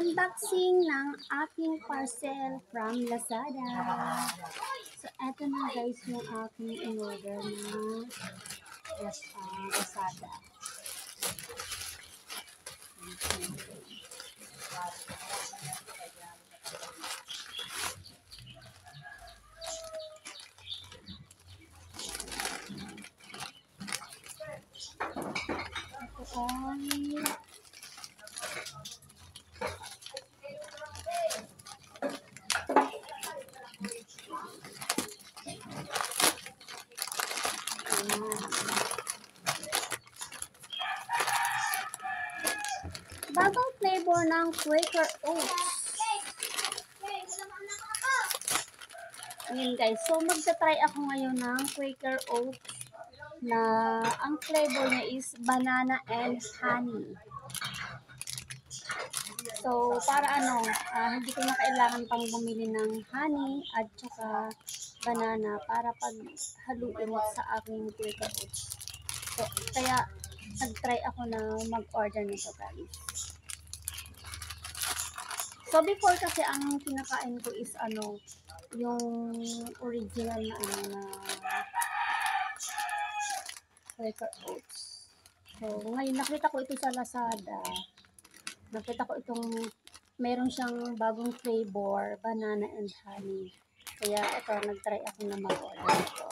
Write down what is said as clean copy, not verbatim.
unboxing ng aking parcel from Lazada. So, eto na guys yung aking in-order na Lazada. Ito ay bagong flavor ng Quaker Oats. Ayan guys, so magta-try ako ngayon ng Quaker Oats na ang flavor niya is banana and honey. So, para hindi ko na kailangan pang bumili ng honey at saka banana para pag haluin sa aking Quaker Oats. So, kaya nag-try ako na mag-order nito guys. So, before kasi ang kinakain ko is yung original na Quaker Oats. So, ngayon nakita ko ito sa Lazada. Nakita ko meron siyang bagong flavor, banana and honey. Kaya ito, nag-try ako na mag-order ito.